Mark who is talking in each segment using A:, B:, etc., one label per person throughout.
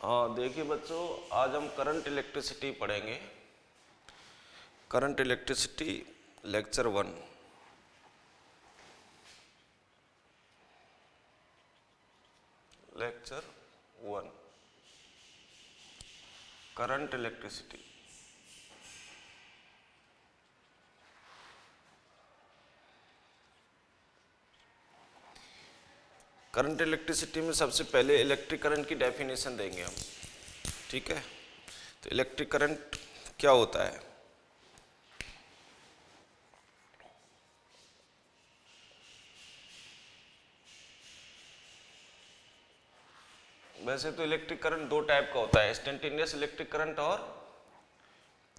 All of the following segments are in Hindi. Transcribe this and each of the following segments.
A: हाँ देखिए बच्चों, आज हम करंट इलेक्ट्रिसिटी पढ़ेंगे। Current electricity lecture 1। Lecture 1 current electricity. Current electricity में सबसे पहले इलेक्ट्रिक करंट की डेफिनेशन देंगे हम। ठीक है, तो इलेक्ट्रिक करंट क्या होता है? वैसे तो इलेक्ट्रिक करंट दो टाइप का होता है, इंस्टेंटेनियस इलेक्ट्रिक करंट और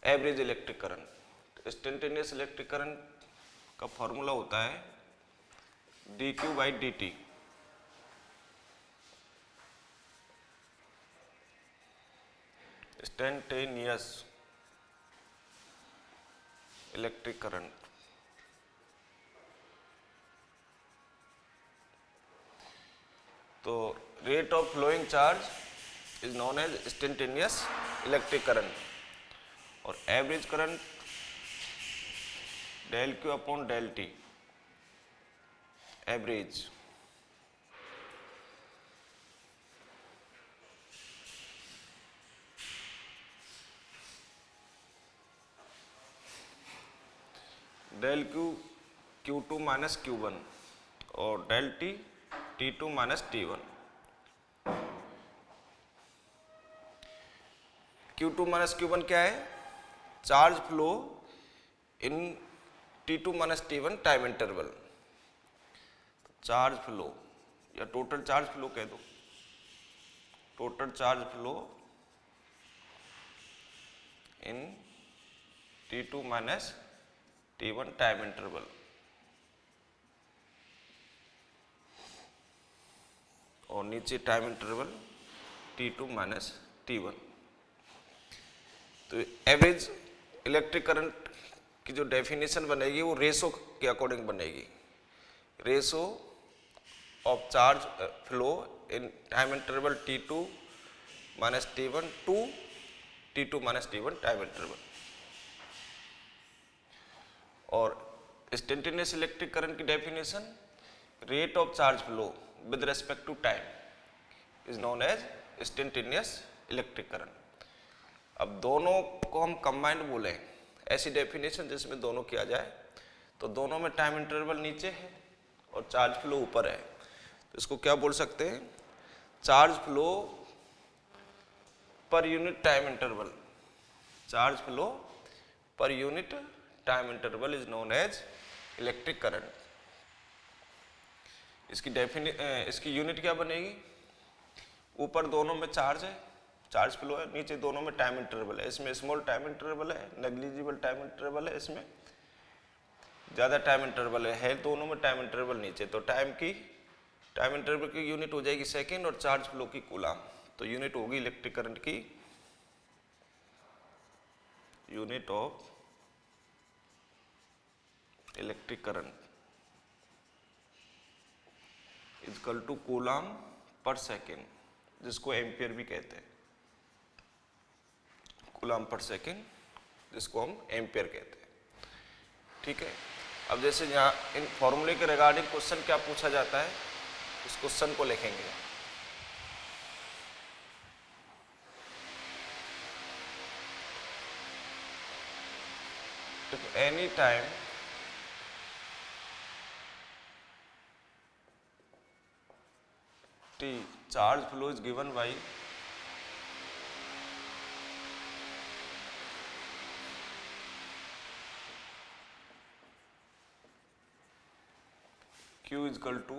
A: average electric current. Instantaneous electric current का फॉर्मूला होता है dq/dt। Instantaneous electric current. तो rate of flowing charge is known as instantaneous electric current और average current del Q upon del T, average. Del Q Q2 minus Q1 और del T T2 minus T1। Q2 minus Q1 क्या है? चार्ज फ्लो इन T2 minus T1 time interval. Charge flow या टोटल चार्ज फ्लो कह दो, टोटल चार्ज फ्लो इन T2 minus T1 time interval. और नीचे time interval T2 minus T1। तो एवरेज इलेक्ट्रिक करंट की जो डेफिनेशन बनेगी वो रेशो के अकॉर्डिंग बनेगी। Ratio of charge flow in time interval T2 minus T1 to T2 minus T1 time interval. और इंस्टेंटेनियस इलेक्ट्रिक करंट की definition, rate of charge flow with respect to time is known as instantaneous electric current. अब दोनों को हम कंबाइंड बोले, ऐसी डेफिनेशन जिसमें दोनों किया जाए, तो दोनों में टाइम इंटरवल नीचे है और चार्ज फ्लो ऊपर है, तो इसको क्या बोल सकते हैं? Charge flow per unit time interval. Charge flow per unit time interval is known as electric current. इसकी यूनिट क्या बनेगी? ऊपर दोनों में चार्ज है, चार्ज फ्लो है, नीचे दोनों में टाइम इंटरवल है। इसमें स्मॉल टाइम इंटरवल है, नेग्लिजिबल टाइम इंटरवल है, इसमें ज़्यादा टाइम इंटरवल है दोनों में टाइम इंटरवल नीचे। तो टाइम इंटरवल की यूनिट हो जाएगी सेकेंड और चार्ज फ्लो की कूलाम। तो यूनिट होगी इलेक्ट्रिक करंट की, unit of electric current equal to coulomb per second, जिसको एम्पियर भी कहते हैं। कूलाम पर सेकेंड जिसको हम एम्पियर कहते हैं। ठीक है, अब जैसे यहाँ इन फॉर्मूले के रिगार्डिंग क्वेश्चन क्या पूछा जाता है, उस क्वेश्चन को लिखेंगे। If any time t charge flow is given by q is equal to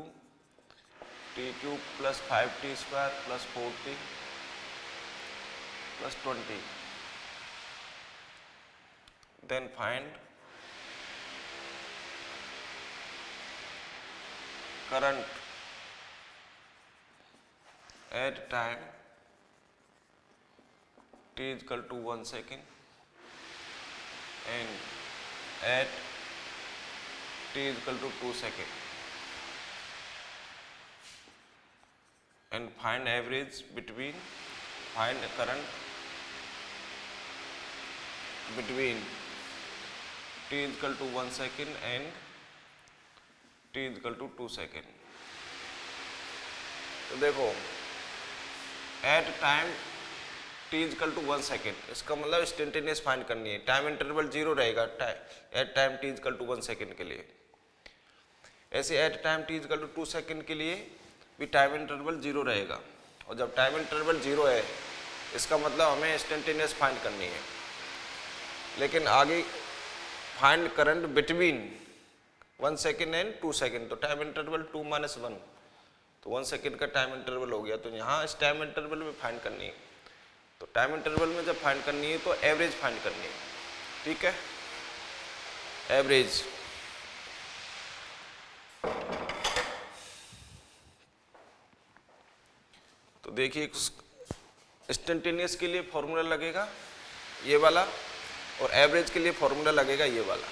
A: t cube plus 5t square plus 4t plus 20, then find current at time t is equal to 1 second and at t is equal to 2 seconds, and find average between find current between t equal to 1 second and t equal to 2 second. तो देखो at time t equal to 1 second, इसका मतलब इंस्टेंटेनियस फाइंड करनी है। टाइम इंटरवल 0 रहेगा at time t equal to 1 second के लिए। ऐसे at time t equal to 2 second के लिए भी टाइम इंटरवल 0 रहेगा। और जब टाइम इंटरवल 0 है इसका मतलब हमें इंस्टेंटेनियस फाइंड करनी है। लेकिन आगे find current between 1 second and 2 second, तो टाइम इंटरवल 2 माइनस 1, तो 1 सेकेंड का टाइम इंटरवल हो गया। तो यहाँ इस टाइम इंटरवल में फाइंड करनी है। तो टाइम इंटरवल में जब फाइंड करनी है तो एवरेज फाइंड करनी है। ठीक है, एवरेज। तो देखिए इंस्टेंटेनियस के लिए फॉर्मूला लगेगा ये वाला और एवरेज के लिए फॉर्मूला लगेगा ये वाला।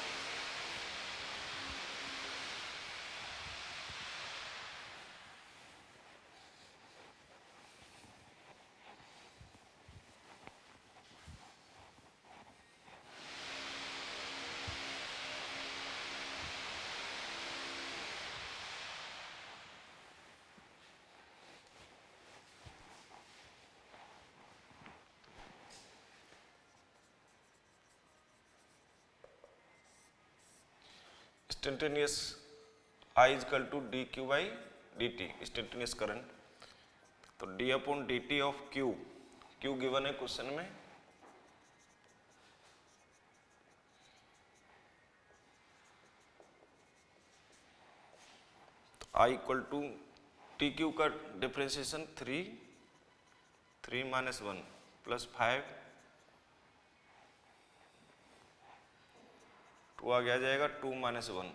A: Instantaneous I equal to D Q by D T, instantaneous current. तो d upon D T of Q, Q given है क्वेश्चन में, तो I equal to T Q का डिफ्रेंसिएशन 3 माइनस 1 प्लस 5, 2 आगे आ जाएगा 2 माइनस 1,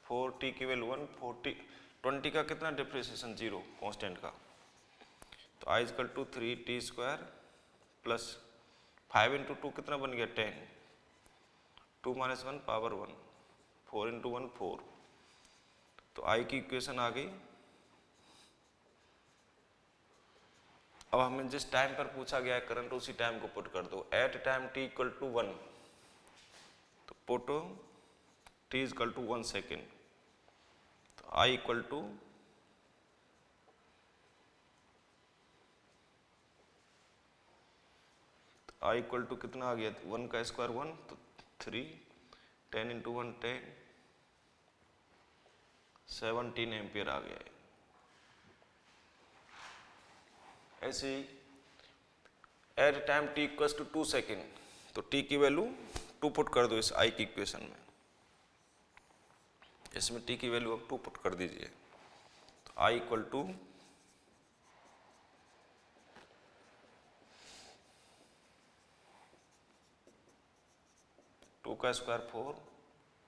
A: 4 टी की वैल्यू 1, 20 का कितना डिप्रेसिएशन 0 कांस्टेंट का। तो I equal to 3t square plus 5 into 2 कितना बन गया 10, 2 माइनस 1 पावर 1, 4 इंटू 1 4। तो आई की इक्वेशन आ गई। अब हमें जिस टाइम पर पूछा गया है करंट उसी टाइम को पुट कर दो। At time t equal to 1, तो पुटो t इक्वल टू 1 सेकेंड, तो I equal to I equal to कितना आ गया 1 का स्क्वायर 1, तो 3, 10 इंटू 1 10, 17 एम्पियर आ गया है। ऐसे ही at time t equal to 2 second, तो t की वैल्यू 2 पुट कर दो इस I की इक्वेशन में। इसमें t की वैल्यू अब 2 पुट कर दीजिए, तो I इक्वल टू 2 का स्क्वायर 4,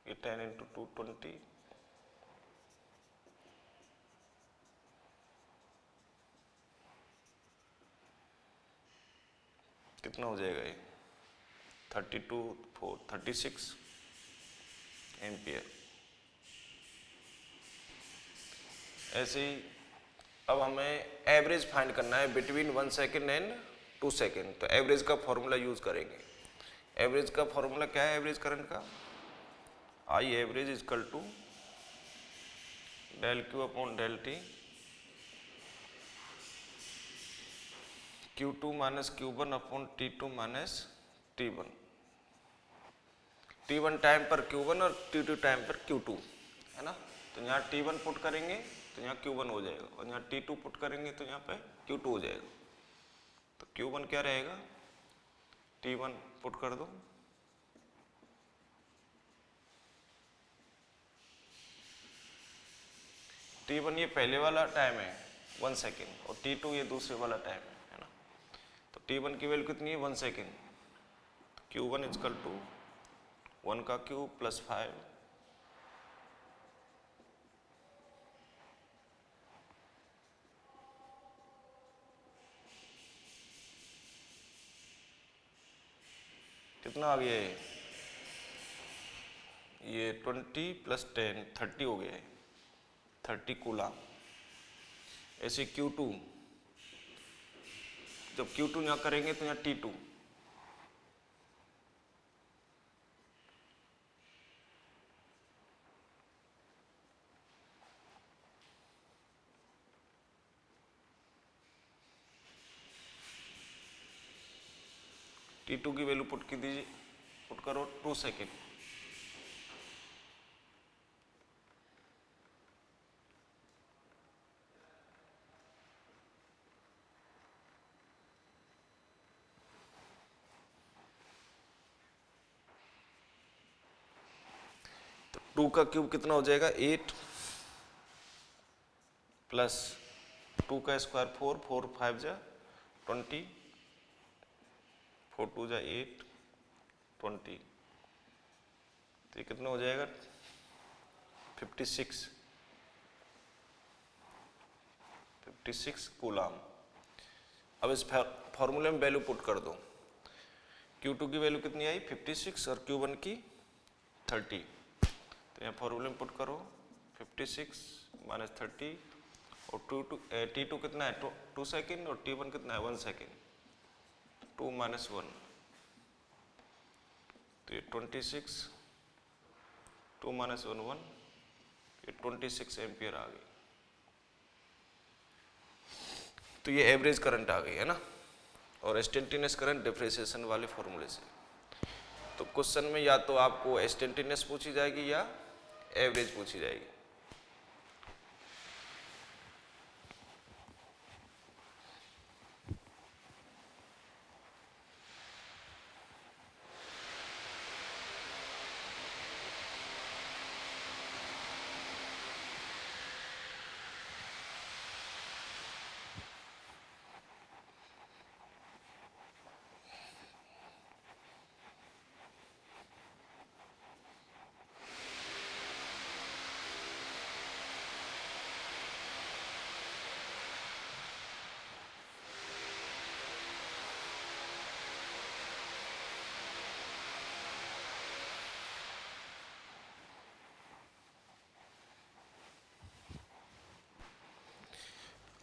A: ये 10 इंटू 2 20, कितना हो जाएगा ये 32 4 36 एम्पियर। ऐसे ही अब हमें एवरेज फाइंड करना है बिटवीन 1 सेकेंड एंड 2 सेकेंड। तो एवरेज का फॉर्मूला यूज करेंगे। एवरेज का फॉर्मूला क्या है एवरेज करंट का, I average equal to del Q upon del T, Q2 minus Q1 upon T2 minus T1। T1 time पर Q1 और T2 टाइम पर Q2 है ना। तो यहाँ T1 पुट करेंगे तो यहाँ Q1 हो जाएगा, और यहाँ T2 पुट करेंगे तो यहाँ पे Q2 हो जाएगा। तो Q1 क्या रहेगा, T1 पुट कर दो, T1 ये पहले वाला टाइम है 1 सेकेंड, और T2 ये दूसरे वाला टाइम है ना। तो T1 की वैल्यू कितनी है 1 सेकेंड, Q1 इक्वल टू 1 का क्यूब प्लस 5, कितना आ गया ये 20 प्लस 10 30 हो गया है, 30 कूलम। ऐसे Q2 जब Q2 यहाँ करेंगे तो यहाँ T2, T2 की वैल्यू पुट की दीजिए, पुट करो 2 सेकेंड। तो 2 का क्यूब कितना हो जाएगा 8 प्लस 2 का स्क्वायर 4, 4 5 जा 20, 4 2 जा 8, 20, तो ये कितना हो जाएगा 56 कूलाम। अब इस फॉर्मूले में वैल्यू पुट कर दो, Q2 की वैल्यू कितनी आई 56 और Q1 की 30, तो यहाँ फॉर्मूले में पुट करो 56 माइनस 30 और T2 कितना है 2 सेकेंड और T1 कितना है 1 सेकेंड, 2 माइनस 1, तो ये 26, 2 माइनस 1 1, ये 26 एम्पियर आ गई। तो ये एवरेज करंट आ गई है ना, और इंस्टेंटेनियस करंट डिफरेंशिएशन वाले फॉर्मूले से। तो क्वेश्चन में या तो आपको इंस्टेंटेनियस पूछी जाएगी या एवरेज पूछी जाएगी।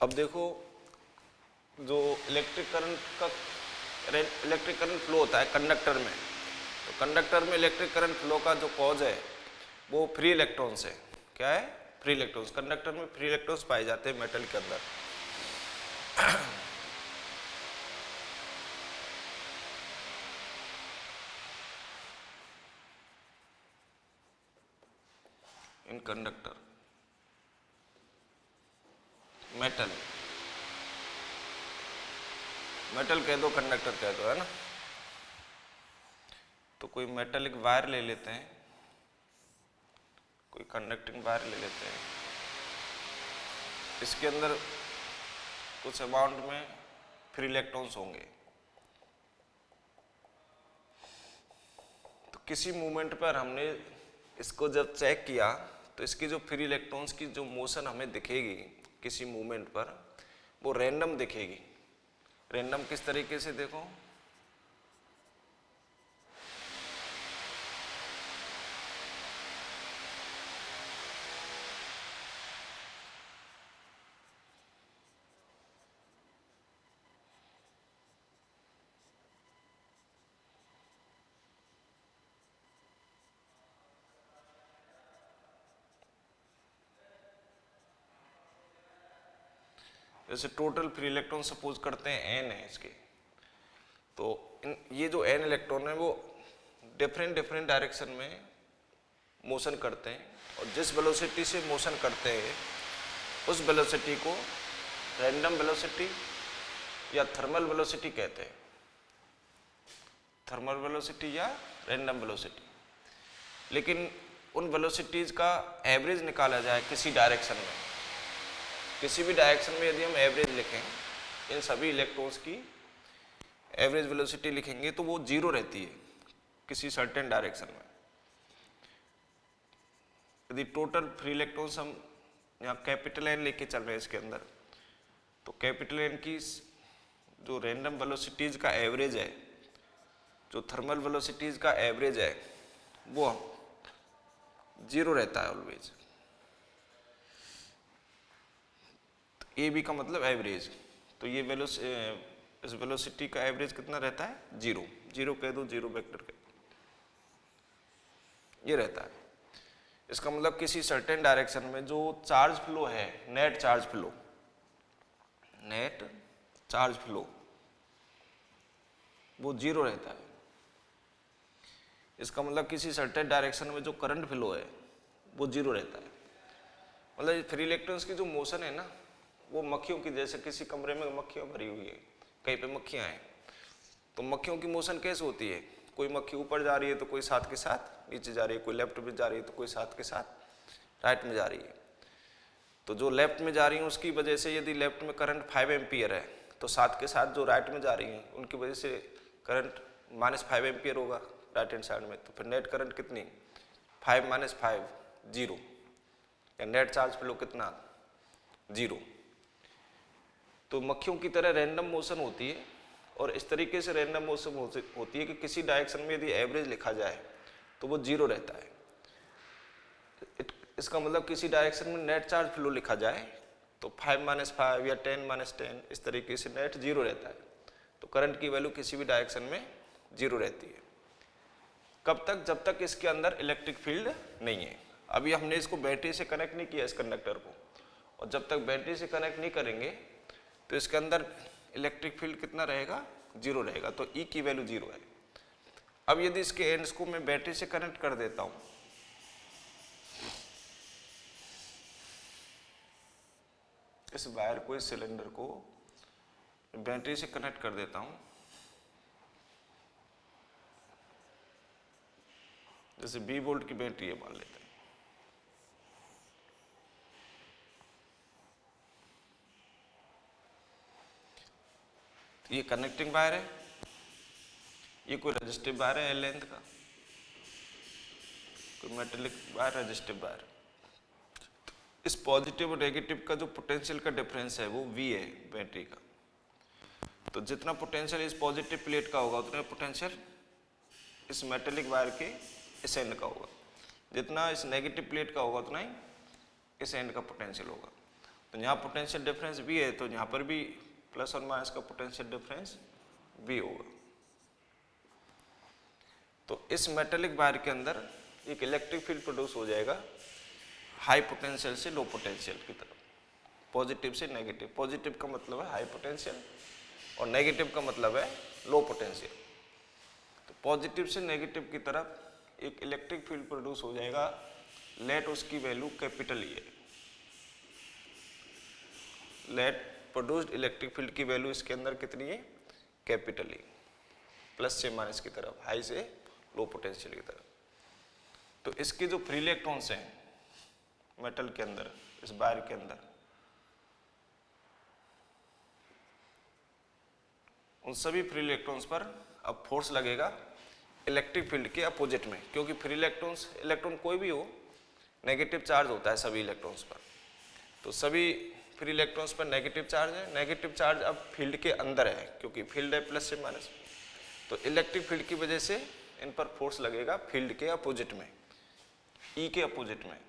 A: अब देखो, जो इलेक्ट्रिक करंट फ्लो होता है कंडक्टर में, तो कंडक्टर में इलेक्ट्रिक करंट फ्लो का जो कॉज है वो फ्री इलेक्ट्रॉन्स है। क्या है? Free electrons. कंडक्टर में फ्री इलेक्ट्रॉन्स पाए जाते हैं मेटल के अंदर। इन कंडक्टर मेटल कह दो, कंडक्टर कह दो, है ना। तो कोई मेटेलिक वायर ले लेते हैं, कोई कंडक्टिंग वायर ले लेते हैं, इसके अंदर कुछ अमाउंट में फ्री इलेक्ट्रॉन्स होंगे। तो किसी मूवमेंट पर हमने इसको जब चेक किया तो इसकी जो फ्री इलेक्ट्रॉन्स की जो मोशन हमें दिखेगी किसी मूवमेंट पर, वो रैंडम दिखेगी। रैंडम किस तरीके से? देखो, जैसे टोटल फ्री इलेक्ट्रॉन सपोज करते हैं n है इसके, तो ये जो n इलेक्ट्रॉन है वो डिफरेंट डायरेक्शन में मोशन करते हैं, और जिस वेलोसिटी से मोशन करते हैं उस वेलोसिटी को रैंडम वेलोसिटी या थर्मल वेलोसिटी कहते हैं। थर्मल वेलोसिटी या रैंडम वेलोसिटी। लेकिन उन वेलोसिटीज का एवरेज निकाला जाए किसी डायरेक्शन में, किसी भी डायरेक्शन में यदि हम एवरेज लिखें, इन सभी इलेक्ट्रॉन्स की एवरेज वेलोसिटी लिखेंगे तो वो जीरो रहती है किसी सर्टेन डायरेक्शन में। यदि टोटल फ्री इलेक्ट्रॉन्स हम यहाँ कैपिटल N लेके चल रहे हैं इसके अंदर, तो कैपिटल N की जो रैंडम वेलोसिटीज का एवरेज है, जो थर्मल वेलोसिटीज का एवरेज है, वो जीरो रहता है ऑलवेज। ए बी का मतलब एवरेज। तो ये इस वेलोसिटी का एवरेज कितना रहता है? 0, 0 कह दो, 0 वेक्टर कह, ये रहता है। इसका मतलब किसी सर्टेन डायरेक्शन में जो चार्ज फ्लो है, नेट चार्ज फ्लो, वो 0 रहता है। इसका मतलब किसी सर्टेन डायरेक्शन में जो करंट फ्लो है वो 0 रहता है। मतलब फ्री इलेक्ट्रॉन्स की जो मोशन है ना, वो मक्खियों की, जैसे किसी कमरे में मक्खियाँ भरी हुई है, कहीं पे मक्खियाँ हैं, तो मक्खियों की मोशन कैसे होती है? कोई मक्खी ऊपर जा रही है तो कोई साथ के साथ नीचे जा रही है, कोई लेफ्ट में जा रही है तो कोई साथ के साथ राइट में जा रही है। तो जो लेफ्ट में जा रही है उसकी वजह से यदि लेफ्ट में करंट 5 एम्पियर है तो साथ के साथ जो राइट में जा रही हैं उनकी वजह से करंट -5 एम्पियर होगा राइट हैंड साइड में। तो फिर नेट करंट कितनी? 5 - 5 0, या नेट चार्ज फ्लो कितना? 0। तो मक्खियों की तरह रैंडम मोशन होती है, और इस तरीके से रैंडम मोशन होती है कि किसी डायरेक्शन में यदि एवरेज लिखा जाए तो वो 0 रहता है। इसका मतलब किसी डायरेक्शन में नेट चार्ज फ्लो लिखा जाए तो 5 - 5 या 10 - 10 इस तरीके से नेट 0 रहता है। तो करंट की वैल्यू किसी भी डायरेक्शन में 0 रहती है। कब तक? जब तक इसके अंदर इलेक्ट्रिक फील्ड नहीं है। अभी हमने इसको बैटरी से कनेक्ट नहीं किया इस कंडक्टर को, और जब तक बैटरी से कनेक्ट नहीं करेंगे तो इसके अंदर इलेक्ट्रिक फील्ड कितना रहेगा? 0 रहेगा। तो E की वैल्यू 0 है। अब यदि इसके एंड्स को मैं बैटरी से कनेक्ट कर देता हूं, इस वायर को, इस सिलेंडर को बैटरी से कनेक्ट कर देता हूं, जैसे 20 वोल्ट की बैटरी है मान लेते हैं, ये कनेक्टिंग वायर है, ये कोई रेजिस्टिव वायर है L लेंथ का, कोई मेटेलिक वायर, रेजिस्टिव वायर। इस पॉजिटिव और नेगेटिव का जो पोटेंशियल का डिफरेंस है वो V है बैटरी का। तो जितना पोटेंशियल इस पॉजिटिव प्लेट का होगा उतना पोटेंशियल इस मेटेलिक वायर के इस एंड का होगा, जितना इस नेगेटिव प्लेट का होगा उतना ही इस एंड का पोटेंशियल होगा। तो यहाँ पोटेंशियल डिफरेंस V है, तो यहाँ पर भी प्लस और माइनस का पोटेंशियल डिफरेंस V होगा। तो इस मेटेलिक वायर के अंदर एक इलेक्ट्रिक फील्ड प्रोड्यूस हो जाएगा, हाई पोटेंशियल से लो पोटेंशियल की तरफ, पॉजिटिव से नेगेटिव। पॉजिटिव का मतलब है हाई पोटेंशियल और नेगेटिव का मतलब है लो पोटेंशियल। तो पॉजिटिव से नेगेटिव की तरफ एक इलेक्ट्रिक फील्ड प्रोड्यूस हो जाएगा, लेट उसकी वैल्यू कैपिटल E है। लेट प्रोड्यूस्ड इलेक्ट्रिक फील्ड की वैल्यू इसके अंदर कितनी है? कैपिटल E, प्लस से माइनस की तरफ, हाई से लो पोटेंशियल की तरफ। तो इसके जो फ्री इलेक्ट्रॉन्स हैं मेटल के अंदर, इस वायर के अंदर, उन सभी फ्री इलेक्ट्रॉन्स पर अब फोर्स लगेगा इलेक्ट्रिक फील्ड के अपोजिट में, क्योंकि फ्री इलेक्ट्रॉन्स, इलेक्ट्रॉन कोई भी हो, नेगेटिव चार्ज होता है सभी इलेक्ट्रॉन्स पर। तो सभी फ्री इलेक्ट्रॉन्स पर नेगेटिव चार्ज है। नेगेटिव चार्ज अब फील्ड के अंदर है, क्योंकि फील्ड है प्लस से माइनस। तो इलेक्ट्रिक फील्ड की वजह से इन पर फोर्स लगेगा फील्ड के अपोजिट में, E के अपोजिट में।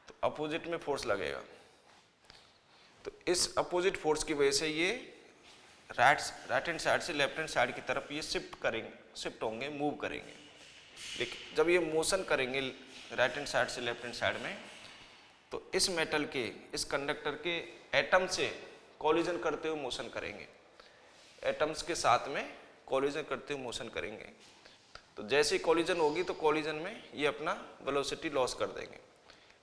A: तो अपोजिट में फोर्स लगेगा। तो इस अपोजिट फोर्स की वजह से ये राइट हैंड साइड से लेफ्ट हैंड साइड की तरफ ये शिफ्ट होंगे, मूव करेंगे। लेकिन जब ये मोशन करेंगे राइट हैंड साइड से लेफ्ट हैंड साइड में, तो इस मेटल के, इस कंडक्टर के एटम से कॉलिजन करते हुए मोशन करेंगे, एटम्स के साथ में कॉलिजन करते हुए मोशन करेंगे। तो जैसे ही कॉलिजन होगी तो कॉलिजन में ये अपना वेलोसिटी लॉस कर देंगे,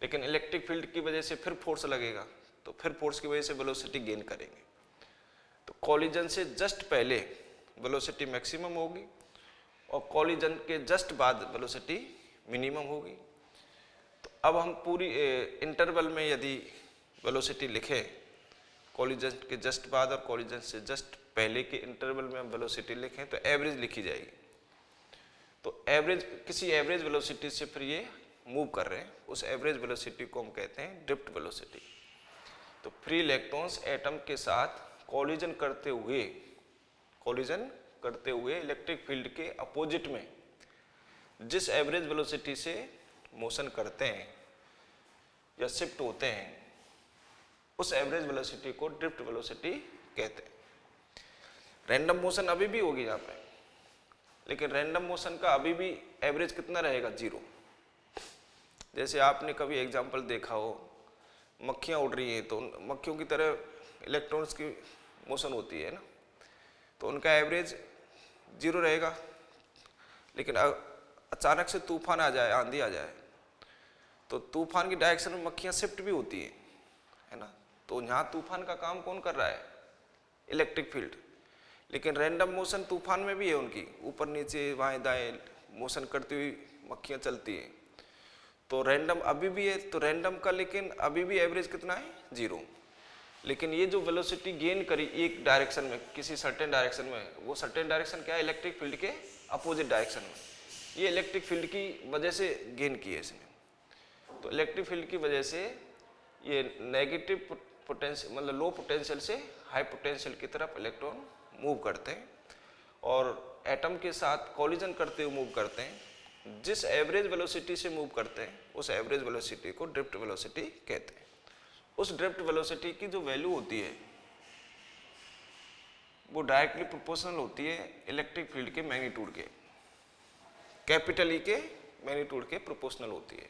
A: लेकिन इलेक्ट्रिक फील्ड की वजह से फिर फोर्स लगेगा, तो फिर फोर्स की वजह से वेलोसिटी गेन करेंगे। तो कॉलिजन से जस्ट पहले वेलोसिटी मैक्सिमम होगी और कॉलिजन के जस्ट बाद वेलोसिटी मिनिमम होगी। तो अब हम पूरी इंटरवल में यदि वेलोसिटी लिखें, कॉलिजन के जस्ट बाद और कॉलिजन से जस्ट पहले के इंटरवल में हम वेलोसिटी लिखें तो एवरेज लिखी जाएगी। तो एवरेज, किसी एवरेज वेलोसिटी से फिर ये मूव कर रहे हैं, उस एवरेज वेलोसिटी को हम कहते हैं ड्रिफ्ट वेलोसिटी। तो फ्री इलेक्ट्रॉन्स एटम के साथ कॉलिजन करते हुए इलेक्ट्रिक फील्ड के अपोजिट में जिस एवरेज वेलोसिटी से मोशन करते हैं या शिफ्ट होते हैं उस एवरेज वेलोसिटी को ड्रिफ्ट वेलोसिटी कहते हैं। रैंडम मोशन अभी भी होगी यहाँ पे, लेकिन रैंडम मोशन का अभी भी एवरेज कितना रहेगा, 0। जैसे आपने कभी एग्जांपल देखा हो, मक्खियाँ उड़ रही हैं तो मक्खियों की तरह इलेक्ट्रॉन्स की मोशन होती है ना, तो उनका एवरेज 0 रहेगा। लेकिन अचानक से तूफान आ जाए, आंधी आ जाए, तो तूफान की डायरेक्शन में मक्खियाँ शिफ्ट भी होती है ना। तो यहाँ तूफान का काम कौन कर रहा है, इलेक्ट्रिक फील्ड। लेकिन रैंडम मोशन तूफान में भी है, उनकी ऊपर नीचे बाएं दाएं मोशन करती हुई मक्खियाँ चलती हैं। तो रैंडम अभी भी है, तो रैंडम का लेकिन अभी भी एवरेज कितना है, 0। लेकिन ये जो वेलोसिटी गेन करी एक डायरेक्शन में, किसी सर्टेन डायरेक्शन में, वो सर्टेन डायरेक्शन क्या है, इलेक्ट्रिक फील्ड के अपोजिट डायरेक्शन में। ये इलेक्ट्रिक फील्ड की वजह से गेन की है इसने। तो इलेक्ट्रिक फील्ड की वजह से ये नेगेटिव पोटेंशियल, मतलब लो पोटेंशियल से हाई पोटेंशियल की तरफ इलेक्ट्रॉन मूव करते हैं और एटम के साथ कॉलिजन करते हुए मूव करते हैं। जिस एवरेज वेलोसिटी से मूव करते हैं उस एवरेज वेलोसिटी को ड्रिफ्ट वेलोसिटी कहते हैं। उस ड्रिफ्ट वेलोसिटी की जो वैल्यू होती है वो डायरेक्टली प्रोपोर्शनल होती है इलेक्ट्रिक फील्ड के मैग्नीट्यूड के, कैपिटल ई के मैग्नीट्यूड के प्रोपोर्शनल होती है।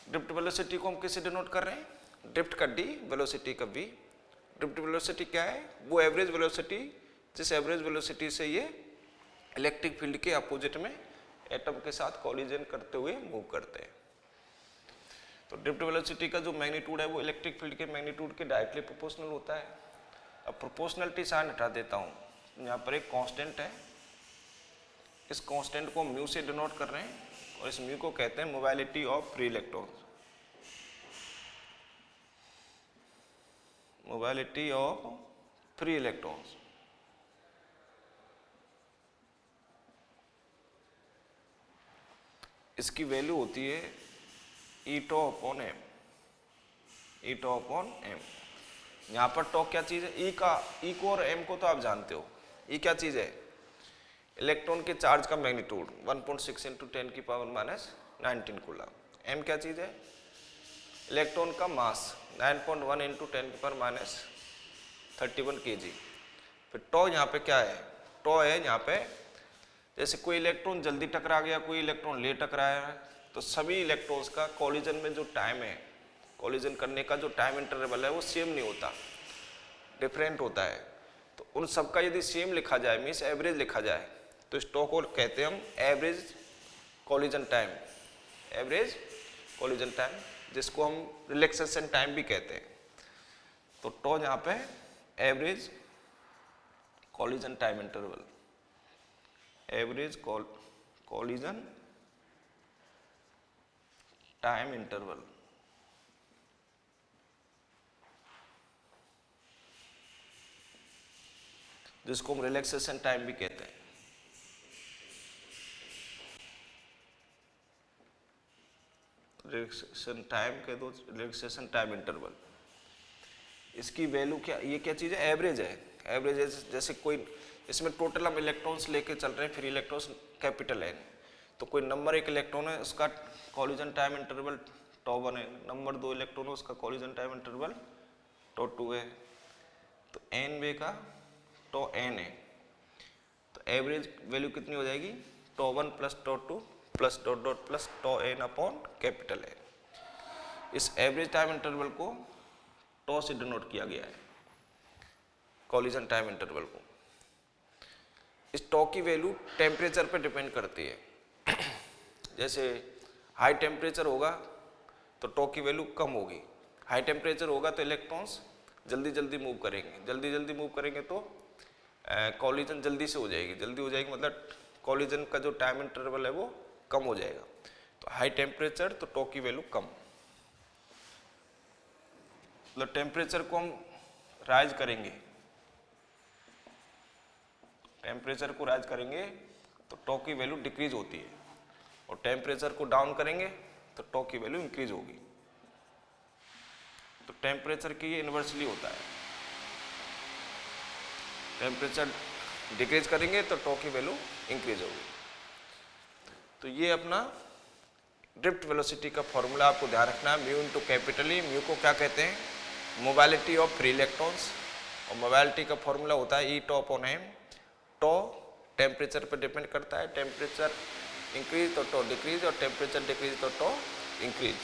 A: ड्रिफ्ट वेलोसिटी को हम किससे डिनोट कर रहे हैं, ड्रिफ्ट का डी, वेलोसिटी का वी। ड्रिफ्ट वेलोसिटी क्या है, वो एवरेज वेलोसिटी जिस एवरेज वेलोसिटी से ये इलेक्ट्रिक फील्ड के अपोजिट में एटम के साथ कॉलिजन करते हुए मूव करते हैं। तो ड्रिफ्ट वेलोसिटी का जो मैग्नीट्यूड है वो इलेक्ट्रिक फील्ड के मैग्नीट्यूड के डायरेक्टली प्रोपोर्शनल होता है। अब प्रोपोर्शनलिटी साइन हटा देता हूँ, यहाँ पर एक कांस्टेंट है, इस कांस्टेंट को म्यू से डिनोट कर रहे हैं और इस म्यू को कहते हैं mobility of free electrons. Mobility of free electrons. इसकी वैल्यू होती है ई टॉ अपॉन एम, ई टॉ अपॉन एम। यहाँ पर टॉ क्या चीज़ है, ई को और एम को तो आप जानते हो। ई क्या चीज़ है, इलेक्ट्रॉन के चार्ज का मैग्नीट्यूड 1.6 × 10⁻⁹ कूलम। एम क्या चीज़ है, इलेक्ट्रॉन का मास 9.1 × 10⁻31 kg। फिर टॉ यहाँ पे क्या है, टॉ है यहाँ पे, जैसे कोई इलेक्ट्रॉन जल्दी टकरा गया, कोई इलेक्ट्रॉन लेट टकराया है, तो सभी इलेक्ट्रॉन्स का कॉलिजन में जो टाइम है, कॉलिजन करने का जो टाइम इंटरवल है वो सेम नहीं होता, डिफरेंट होता है। तो उन सब का यदि सेम लिखा जाए, मीन्स एवरेज लिखा जाए, तो इस टॉ को कहते हैं हम average collision time, average collision time, जिसको हम रिलैक्सेशन टाइम भी कहते हैं। तो टॉ यहाँ पे average collision time interval, average collision time interval. जिसको हम रिलैक्सेशन टाइम भी कहते हैं। रिलैक्सेशन टाइम कह दो, रिलैक्सेशन टाइम इंटरवल। इसकी वैल्यू क्या, ये क्या चीज़ है, एवरेज है। एवरेज है, जैसे कोई इसमें टोटल हम इलेक्ट्रॉन्स लेके चल रहे हैं, फ्री इलेक्ट्रॉन्स कैपिटल एन, तो कोई नंबर एक इलेक्ट्रॉन है उसका कॉलिजन टाइम इंटरवल टॉ 1 है, नंबर 2 इलेक्ट्रॉन है उसका कॉलिजन टाइम इंटरवल टॉ 2 है, तो एन वे का टॉ एन है। तो एवरेज वैल्यू कितनी हो जाएगी, टॉ 1 + टॉ 2 + डॉट डॉट प्लस टॉ एन अपॉन कैपिटल एन। इस एवरेज टाइम इंटरवल को टॉ से डिनोट किया गया है, कॉलिजन टाइम इंटरवल को। इस टॉ की वैल्यू टेम्परेचर पर डिपेंड करती है। जैसे हाई टेम्परेचर होगा तो टॉ की वैल्यू कम होगी, हाई टेम्परेचर होगा तो इलेक्ट्रॉन्स जल्दी जल्दी मूव करेंगे, जल्दी जल्दी मूव करेंगे तो कॉलिजन जल्दी से हो जाएगी, जल्दी हो जाएगी मतलब कॉलिजन का जो टाइम इंटरवल है वो कम हो जाएगा। तो हाई टेम्परेचर तो टॉ की वैल्यू कम, मतलब टेम्परेचर को हम राइज करेंगे, टेम्परेचर को राइज करेंगे तो टॉ की वैल्यू डिक्रीज होती है, और टेम्परेचर को डाउन करेंगे तो टॉ की वैल्यू इंक्रीज होगी। तो टेम्परेचर की ये इन्वर्सली होता है, टेम्परेचर डिक्रीज करेंगे तो टॉ की वैल्यू इंक्रीज होगी। तो ये अपना ड्रिफ्ट वेलोसिटी का फॉर्मूला आपको ध्यान रखना है, mu into capital E. Mu को क्या कहते हैं? मोबाइलिटी ऑफ फ्री इलेक्ट्रॉन्स, और मोबाइलिटी का फॉर्मूला होता है ई टॉ अपॉन एम। टॉ टेम्परेचर पर डिपेंड करता है, टेम्परेचर इंक्रीज तो टॉ डिक्रीज, और टेम्परेचर डिक्रीज तो टॉ इंक्रीज।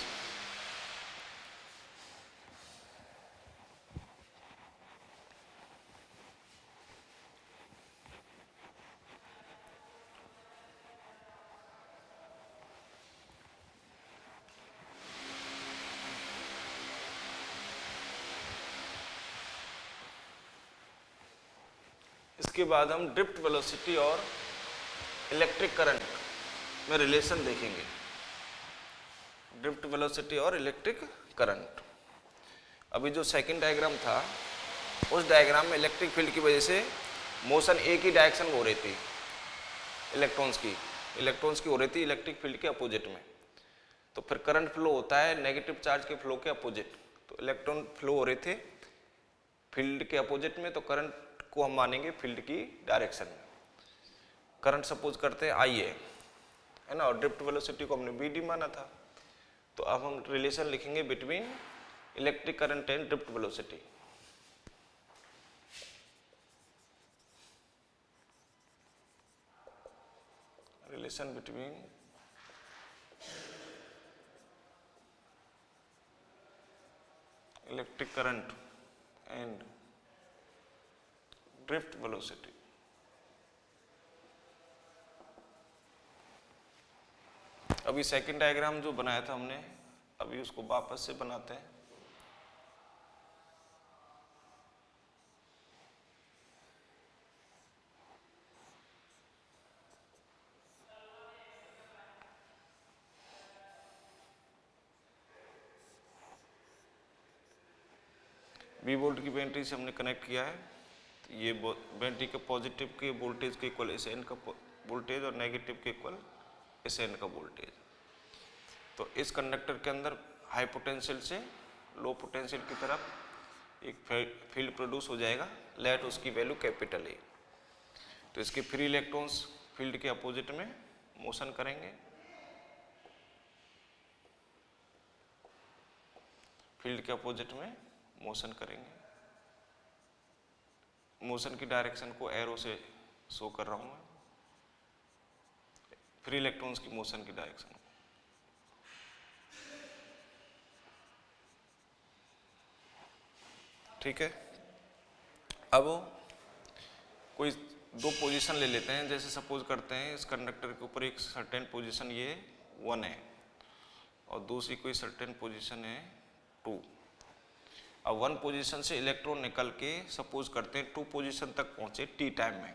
A: इसके बाद हम ड्रिफ्ट वेलोसिटी और इलेक्ट्रिक करंट में रिलेशन देखेंगे। ड्रिफ्ट वेलोसिटी और इलेक्ट्रिक करंट। अभी जो सेकंड डायग्राम था, उस डायग्राम में इलेक्ट्रिक फील्ड की वजह से मोशन एक ही डायरेक्शन में हो रही थी, इलेक्ट्रॉन्स की हो रही थी इलेक्ट्रिक फील्ड के अपोजिट में। तो फिर करंट फ्लो होता है नेगेटिव चार्ज के फ्लो के अपोजिट। तो इलेक्ट्रॉन फ्लो हो रहे थे फील्ड के अपोजिट में, तो करंट को हम मानेंगे फील्ड की डायरेक्शन में। करंट सपोज करते हैं आई है ना, और ड्रिफ्ट वेलोसिटी को हमने बी डी माना था। तो अब हम रिलेशन लिखेंगे between electric current and drift velocity. Relation between electric current and drift velocity. अभी सेकंड डायग्राम जो बनाया था हमने, अभी उसको वापस से बनाते हैं। बी वोल्ट की बैटरी से हमने कनेक्ट किया है। तो ये बैटरी के पॉजिटिव के वोल्टेज के इक्वल एस एन का वोल्टेज, और नेगेटिव के इक्वल एस एन का वोल्टेज। तो इस कंडक्टर के अंदर हाई पोटेंशियल से लो पोटेंशियल की तरफ एक फील्ड प्रोड्यूस हो जाएगा, लेट उसकी वैल्यू कैपिटल ए। तो इसके फ्री इलेक्ट्रॉन्स फील्ड के अपोजिट में मोशन करेंगे, फील्ड के अपोजिट में मोशन करेंगे। मोशन की डायरेक्शन को एरो से शो कर रहा हूं मैं, फ्री इलेक्ट्रॉन्स की मोशन की डायरेक्शन। ठीक है, अब कोई दो पोजीशन ले लेते हैं। जैसे सपोज करते हैं इस कंडक्टर के ऊपर एक सर्टेन पोजीशन ये 1 है, और दूसरी कोई सर्टेन पोजीशन है 2। अब 1 पोजीशन से इलेक्ट्रॉन निकल के सपोज करते हैं 2 पोजीशन तक पहुंचे टी टाइम में।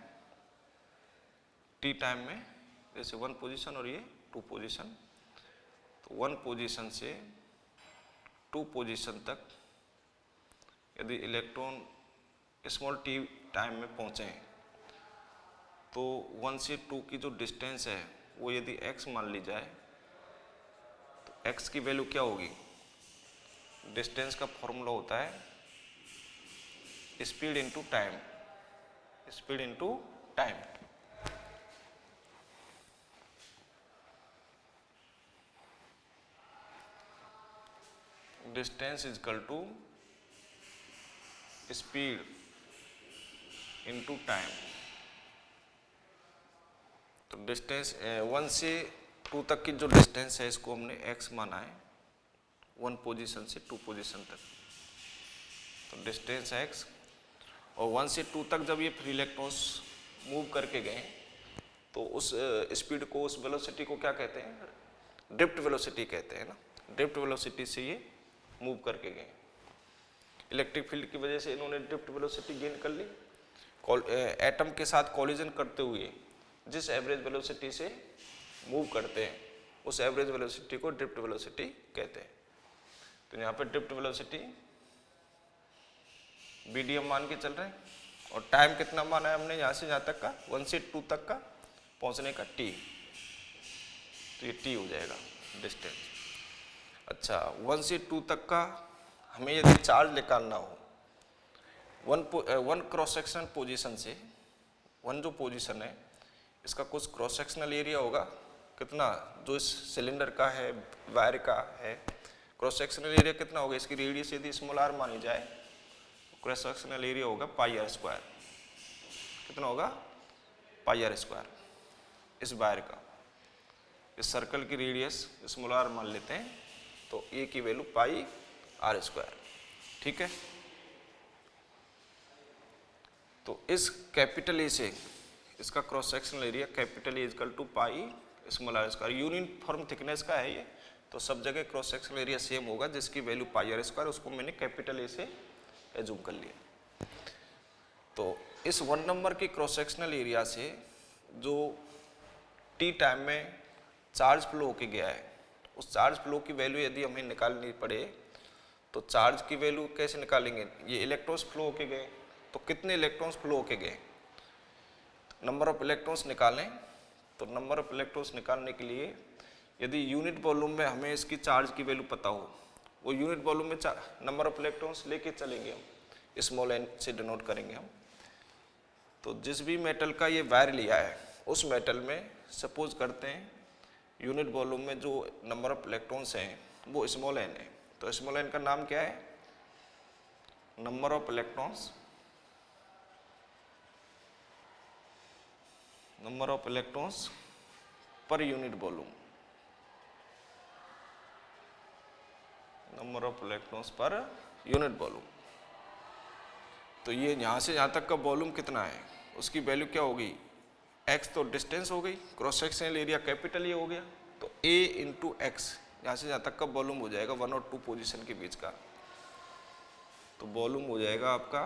A: टी टाइम में जैसे 1 पोजीशन और ये 2 पोजीशन, तो 1 पोजीशन से 2 पोजीशन तक यदि इलेक्ट्रॉन स्मॉल टी टाइम में पहुंचे, तो 1 से 2 की जो डिस्टेंस है वो यदि x मान ली जाए, तो x की वैल्यू क्या होगी? डिस्टेंस का फॉर्मूला होता है speed into time, speed into time. Distance is equal to speed into time. तो डिस्टेंस 1 से 2 तक की जो डिस्टेंस है इसको हमने x माना है, 1 पोजीशन से 2 पोजीशन तक। तो डिस्टेंस x, और 1 से 2 तक जब ये फ्री इलेक्ट्रॉन्स मूव करके गए, तो उस स्पीड को, उस वेलोसिटी को क्या कहते हैं? ड्रिफ्ट वेलोसिटी कहते हैं ना। ड्रिफ्ट वेलोसिटी से ये मूव करके गए। इलेक्ट्रिक फील्ड की वजह से इन्होंने ड्रिफ्ट वेलोसिटी गेन कर ली। एटम के साथ कॉलिजन करते हुए जिस एवरेज वेलोसिटी से मूव करते हैं, उस एवरेज वेलोसिटी को ड्रिफ्ट वेलोसिटी कहते हैं। तो यहाँ पे ड्रिफ्ट वेलोसिटी बीडीएम मान के चल रहे हैं, और टाइम कितना माना है हमने यहाँ से यहाँ तक का, 1 से 2 तक का पहुँचने का टी। तो ये टी हो जाएगा डिस्टेंस। अच्छा, 1 से 2 तक का हमें यदि चार्ज निकालना हो, 1 क्रॉस सेक्शन पोजीशन से, 1 जो पोजीशन है इसका कुछ क्रॉस सेक्शनल एरिया होगा कितना जो इस सिलेंडर का है, वायर का है, क्रॉस सेक्शनल एरिया कितना होगा, इसकी रेडियस यदि स्मॉल आर मानी जाए, क्रॉस सेक्शनल एरिया होगा पाई आर स्क्वायर। कितना होगा? पाई आर स्क्वायर इस वायर का। इस सर्कल की रेडियस स्मॉल आर मान लेते हैं, तो ए की वैल्यू पाई आर स्क्वायर। ठीक है, तो इस कैपिटल ए से इसका cross sectional area capital A equal to pi small R square. Uniform thickness का है ये, तो सब जगह क्रॉस सेक्शनल एरिया सेम होगा, जिसकी वैल्यू पाई आर स्क्वायर, उसको मैंने कैपिटल ए से एज्यूम कर लिया। तो इस 1 नंबर की क्रॉस सेक्शनल एरिया से जो टी टाइम में चार्ज फ्लो होके गया है, उस चार्ज फ्लो की वैल्यू यदि हमें निकालनी पड़े, तो चार्ज की वैल्यू कैसे निकालेंगे? ये इलेक्ट्रॉन्स फ्लो होके गए, तो कितने इलेक्ट्रॉन्स फ्लो होके गए, नंबर ऑफ इलेक्ट्रॉन्स निकालें। तो नंबर ऑफ इलेक्ट्रॉन्स निकालने के लिए यदि यूनिट वॉल्यूम में हमें इसकी चार्ज की वैल्यू पता हो, वो यूनिट वॉल्यूम में नंबर ऑफ इलेक्ट्रॉन्स लेके चलेंगे हम, स्मॉल एन से डिनोट करेंगे हम। तो जिस भी मेटल का ये वायर लिया है, उस मेटल में सपोज करते हैं यूनिट वॉल्यूम में जो नंबर ऑफ इलेक्ट्रॉन्स हैं वो स्मॉल एन है, तो स्मॉल एन का नाम क्या है? Number of electrons, number of electrons per unit volume, number of electrons per unit volume. तो ये यहाँ से यहाँ तक का वॉल्यूम कितना है, उसकी वैल्यू क्या होगी? x तो डिस्टेंस हो गई, क्रॉस सेक्शनल एरिया कैपिटल ये हो गया, तो a इंटू एक्स, यहाँ से यहाँ तक का वॉल्यूम हो जाएगा 1 और 2 पोजीशन के बीच का। तो वॉल्यूम हो जाएगा आपका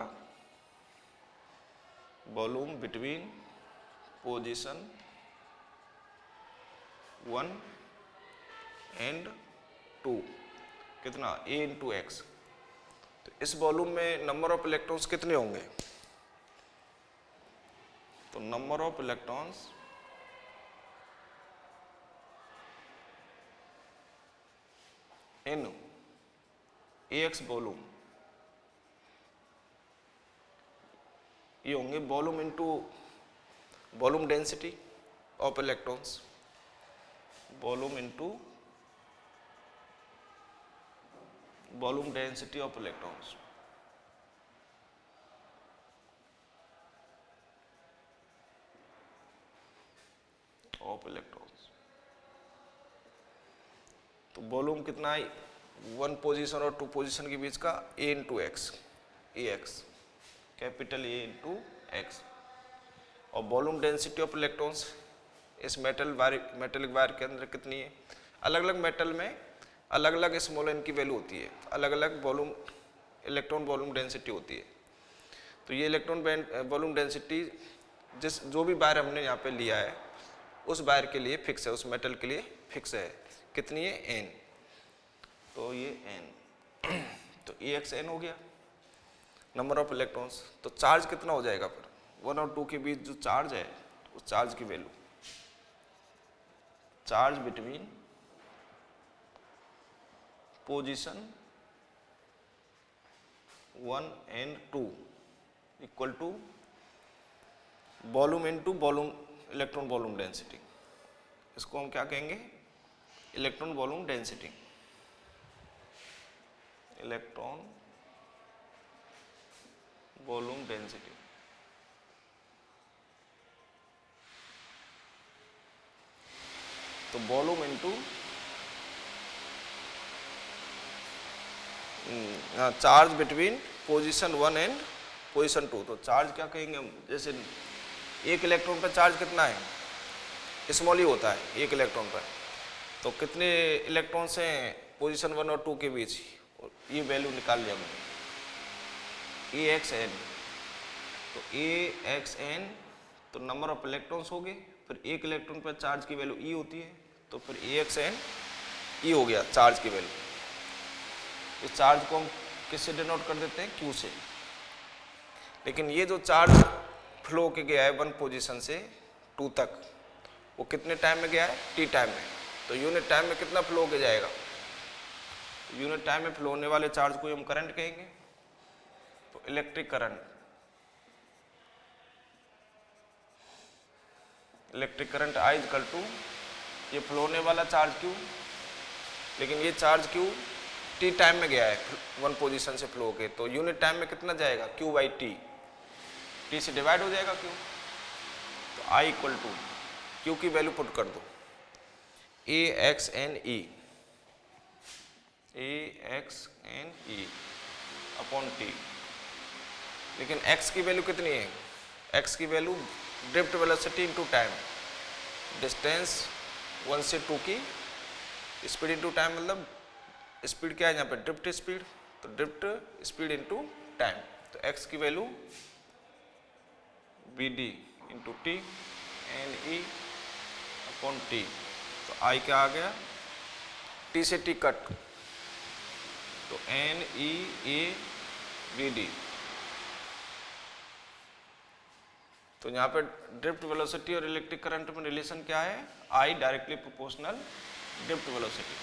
A: वॉल्यूम बिटवीन पोजीशन 1 एंड 2, कितना? a into x. तो इस वॉल्यूम में नंबर ऑफ इलेक्ट्रॉन्स कितने होंगे? तो number of electrons in AX volume, ये होंगे volume into volume density of electrons, volume into volume density of electrons. Of electrons, तो वॉल्यूम कितना है 1 पोजीशन और 2 पोजीशन के बीच का? a into x, A x, capital A into x. और वॉल्यूम डेंसिटी ऑफ इलेक्ट्रॉन्स इस मेटेलिक वायर के अंदर कितनी है? अलग अलग मेटल में अलग अलग स्मॉल एन की वैल्यू होती है, अलग अलग वॉल्यूम इलेक्ट्रॉन वॉल्यूम डेंसिटी होती है। तो ये इलेक्ट्रॉन वॉल्यूम डेंसिटी जो भी वायर हमने यहाँ पे लिया है उस वायर के लिए फिक्स है, उस मेटल के लिए फिक्स है। कितनी है? n। तो ये n, तो AXN हो गया नंबर ऑफ इलेक्ट्रॉन्स। तो चार्ज कितना हो जाएगा फिर? 1 और 2 के बीच जो चार्ज है, उस चार्ज की value, charge between position 1 and 2 equal to volume into volume electron volume density. इसको हम क्या कहेंगे? Electron volume density, electron volume density. तो volume into charge between position 1 and position 2। तो चार्ज क्या कहेंगे हम? जैसे एक इलेक्ट्रॉन पर चार्ज कितना है? स्मॉल ही होता है एक इलेक्ट्रॉन पर। तो कितने इलेक्ट्रॉन्स हैं पोजीशन 1 और 2 के बीच? ये वैल्यू निकाल लिया मैंने, AXN। तो AXN तो नंबर ऑफ इलेक्ट्रॉन्स हो गए, फिर एक इलेक्ट्रॉन पर चार्ज की वैल्यू E होती है, तो फिर AXN E हो गया चार्ज की वैल्यू। इस चार्ज को हम किससे डिनोट कर देते हैं? Q से। लेकिन ये जो चार्ज फ्लो के गया है 1 पोजीशन से 2 तक, वो कितने टाइम में गया है? T टाइम में। तो यूनिट टाइम में कितना फ्लो हो जाएगा? यूनिट टाइम में फ्लो होने वाले चार्ज को हम करंट कहेंगे। तो electric current, electric current I equal to ये फ्लो होने वाला चार्ज Q, लेकिन ये चार्ज Q t टाइम में गया है वन पोजीशन से फ्लो के, तो यूनिट टाइम में कितना जाएगा Q बाई टी, टी से डिवाइड हो जाएगा Q। तो I इक्वल टू Q की वैल्यू पुट कर दो AXNE अपॉन टी, लेकिन x की वैल्यू कितनी है, x की value drift velocity into time, distance 1 से 2 की स्पीड इनटू टाइम, मतलब स्पीड क्या है यहाँ पे ड्रिफ्ट स्पीड, तो ड्रिफ्ट स्पीड इनटू टाइम, तो x की value BD into T NE upon T, तो I क्या आ गया, T से T कट, तो NEABD, तो यहाँ पे ड्रिफ्ट वेलोसिटी और इलेक्ट्रिक करंट में रिलेशन क्या है, I directly proportional drift velocity.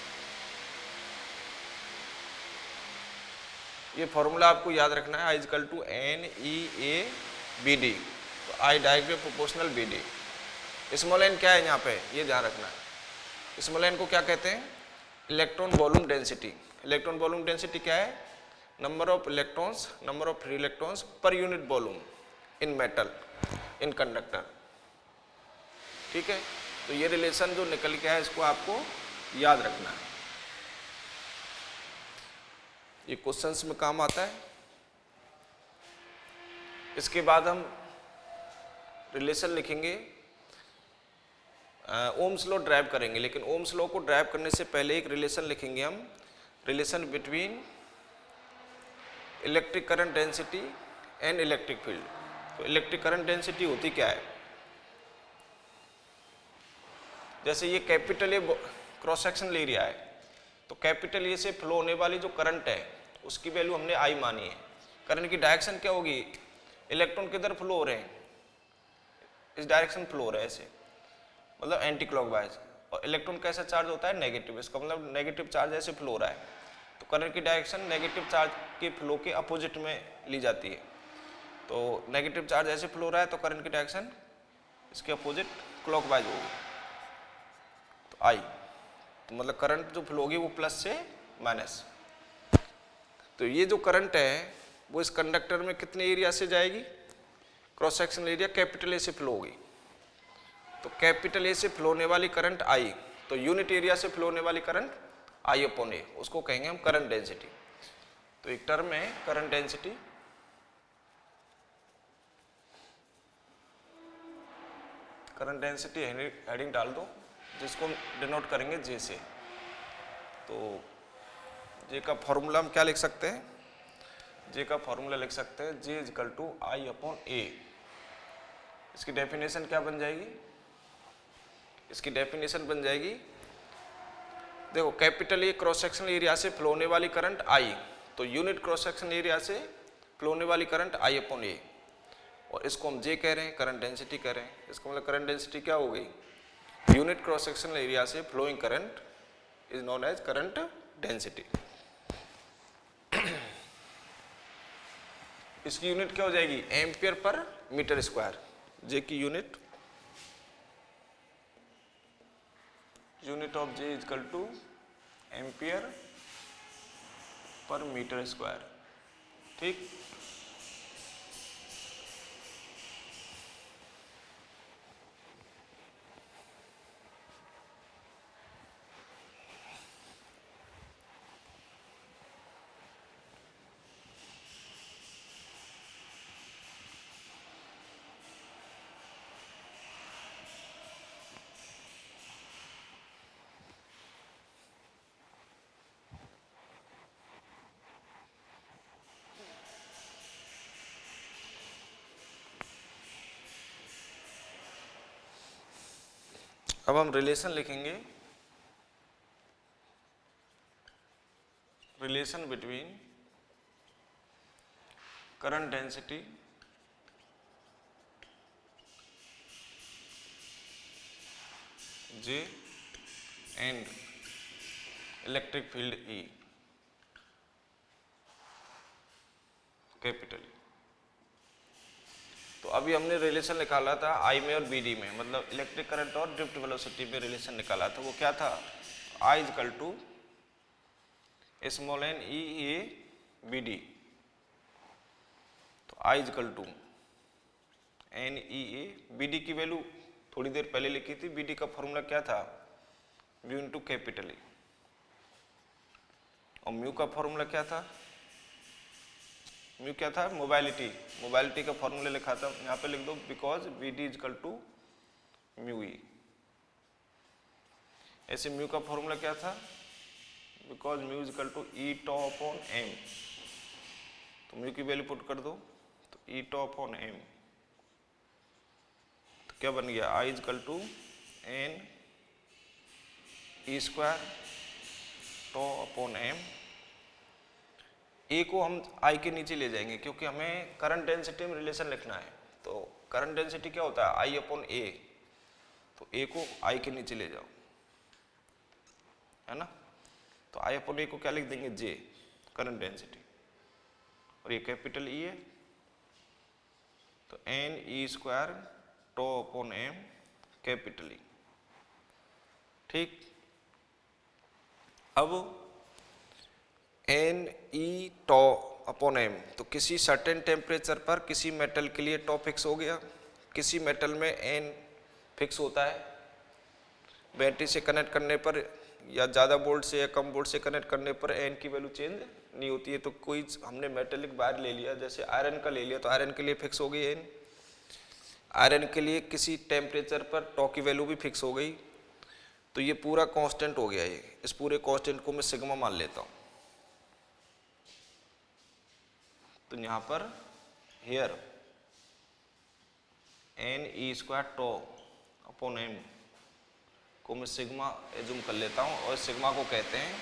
A: ये फॉर्मूला आपको याद रखना है, I इक्वल टू NEABD, तो I directly proportional BD। Small n क्या है यहाँ पे, ये ध्यान रखना है। स्मॉल n को क्या कहते हैं, electron volume density. Electron volume density क्या है, number of electrons, number of free electrons per unit volume in metal in conductor, ठीक है। तो ये रिलेशन जो निकल के है इसको आपको याद रखना है, ये क्वेश्चंस में काम आता है। इसके बाद हम रिलेशन लिखेंगे, ओम्स लॉ ड्राइव करेंगे, लेकिन ओम्स लॉ को ड्राइव करने से पहले एक रिलेशन लिखेंगे हम, relation between electric current density and electric field. तो इलेक्ट्रिक करंट डेंसिटी होती क्या है, जैसे ये capital A cross sectional area है, तो कैपिटल ए से फ्लो होने वाली जो करंट है उसकी वैल्यू हमने I मानी है। करंट की डायरेक्शन क्या होगी, इलेक्ट्रॉन किधर फ्लो हो रहे हैं, इस डायरेक्शन फ्लो हो रहे हैं ऐसे, मतलब एंटी क्लॉकवाइज, और इलेक्ट्रॉन कैसा चार्ज होता है नेगेटिव, इसका मतलब नेगेटिव चार्ज ऐसे फ्लो हो रहा है, तो करंट की डायरेक्शन नेगेटिव चार्ज के फ्लो के अपोजिट में ली जाती है। तो नेगेटिव चार्ज ऐसे फ्लो हो रहा है तो करंट की डायरेक्शन इसके अपोजिट क्लॉकवाइज होगी, तो I, तो मतलब करंट जो फ्लो होगी वो प्लस से माइनस। तो ये जो करंट है वो इस कंडक्टर में कितने एरिया से जाएगी, cross sectional area capital A से फ्लो होगी, तो कैपिटल ए से फ्लो होने वाली करंट I, तो यूनिट एरिया से फ्लो होने वाली करंट I अपॉन ए, उसको कहेंगे हम करंट डेंसिटी। तो एक टर्म है current density, current density heading डाल दो, जिसको हम डिनोट करेंगे J से। तो J का फॉर्मूला हम क्या लिख सकते हैं, J का फॉर्मूला लिख सकते हैं J equal to I upon A। इसकी डेफिनेशन क्या बन जाएगी, इसकी डेफिनेशन बन जाएगी, देखो capital A cross sectional area से फ्लो होने वाली करंट I, तो यूनिट क्रॉस सेक्शनल एरिया से फ्लो होने वाली करंट I अपॉन A, और इसको हम J कह रहे हैं, करंट डेंसिटी कह रहे हैं। इसका मतलब करंट डेंसिटी क्या हो गई, यूनिट क्रॉस सेक्शनल एरिया से flowing current is known as current density. इसकी यूनिट क्या हो जाएगी, ampere per metre square. J की unit of J is equal to ampere per metre square, ठीक। अब हम रिलेशन लिखेंगे, relation between current density J and electric field E capital. तो अभी हमने रिलेशन निकाला था आई में और बी डी में, मतलब इलेक्ट्रिक करंट और ड्रिफ्ट वेलोसिटी में रिलेशन निकाला था। वो क्या था, I equal to small N E A B D. तो I equal to N E A B D की वैल्यू थोड़ी देर पहले लिखी थी। बी डी का फॉर्मूला क्या था, म्यू इंटू कैपिटल ई। और म्यू का फॉर्मूला क्या था, म्यू क्या था, मोबाइलिटी। मोबाइलिटी का फॉर्मूला लिखा था, यहाँ पे लिख दो because B D equal to mu E. ऐसे म्यू का फॉर्मूला क्या था, because mu equal to E tau upon M. तो म्यू की वैल्यू पुट कर दो, तो ई टॉ अपॉन एम। तो क्या बन गया, I equal to N E square tau upon M. A को हम आई के नीचे ले जाएंगे क्योंकि हमें करंट डेंसिटी में रिलेशन लिखना है। तो करंट डेंसिटी क्या होता है, आई अपॉन ए। तो ए को आई के नीचे ले जाओ, है ना। तो आई अपॉन ए को क्या लिख देंगे, जे, करंट डेंसिटी। और ये कैपिटल ई है, तो N E square tau upon M capital E. ठीक, अब N E tau upon M, तो किसी सर्टेन टेम्परेचर पर किसी मेटल के लिए टॉ फिक्स हो गया। किसी मेटल में एन फिक्स होता है। बैटरी से कनेक्ट करने पर या ज़्यादा वोल्ट से या कम वोल्ट से कनेक्ट करने पर एन की वैल्यू चेंज नहीं होती है। तो कोई हमने मेटेलिक वायर ले लिया, जैसे आयरन का ले लिया, तो आयरन के लिए फिक्स हो गई एन। आयरन के लिए किसी टेम्परेचर पर टॉ की वैल्यू भी फिक्स हो गई। तो ये पूरा कांस्टेंट हो गया। ये इस पूरे कांस्टेंट को मैं सिग्मा मान लेता हूँ। तो यहाँ पर hair N E square tau upon M को मैं सिग्मा एज्यूम कर लेता हूँ, और सिग्मा को कहते हैं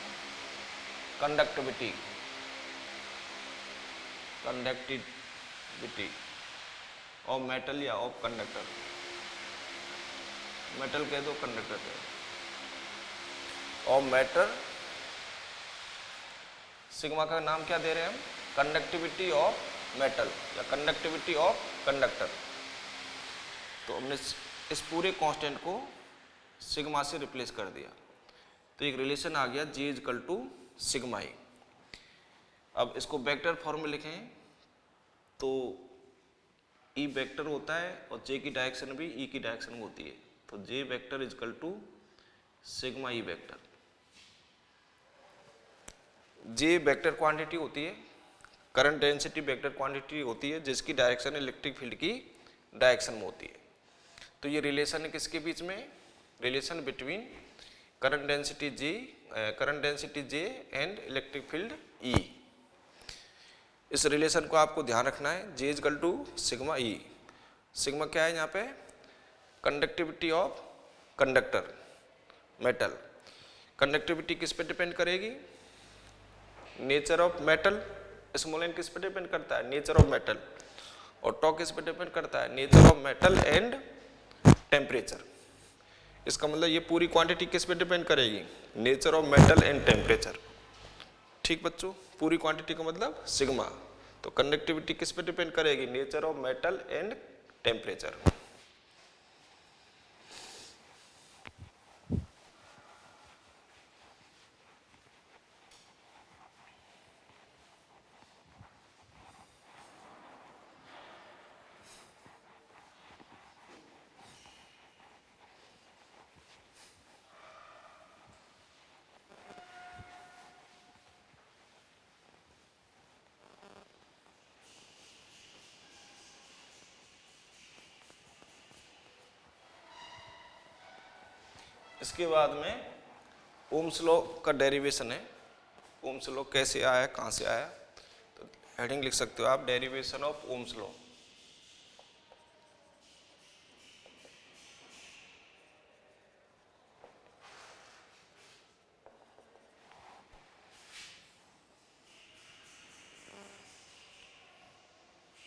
A: कंडक्टिविटी। कंडक्टिविटी ऑफ मेटल या ऑफ कंडक्टर। मेटल कह दो, कंडक्टर कह दो। ऑफ मेटल, सिग्मा का नाम क्या दे रहे हैं हम, कंडक्टिविटी ऑफ मेटल या कंडक्टिविटी ऑफ कंडक्टर। तो हमने इस पूरे कांस्टेंट को सिग्मा से रिप्लेस कर दिया। तो एक रिलेशन आ गया G is equal to sigma E. अब इसको वेक्टर फॉर्म में लिखें तो E वेक्टर होता है और J की डायरेक्शन भी E की डायरेक्शन में होती है। तो J vector is equal to sigma E vector. J vector quantity होती है, करंट डेंसिटी वेक्टर क्वांटिटी होती है, जिसकी डायरेक्शन इलेक्ट्रिक फील्ड की डायरेक्शन में होती है। तो ये रिलेशन है किसके बीच में, relation between current density J and electric field E। इस रिलेशन को आपको ध्यान रखना है, J is equal to sigma E। Sigma क्या है यहाँ पे, conductivity of conductor metal. Conductivity किस पे डिपेंड करेगी, nature of metal. Small N किस पे डिपेंड करता है, नेचर ऑफ मेटल। और टॉ किस पे डिपेंड करता है, nature of metal and temperature. इसका मतलब ये पूरी क्वांटिटी किस पे डिपेंड करेगी, nature of metal and temperature. ठीक बच्चों, पूरी क्वांटिटी का मतलब सिग्मा। तो कंडक्टिविटी किस पे डिपेंड करेगी, nature of metal and temperature. इसके बाद में ओम्स लॉ का डेरिवेशन है। ओम्स लॉ कैसे आया, कहाँ से आया, तो हेडिंग लिख सकते हो आप, डेरिवेशन ऑफ ओम्स लॉ।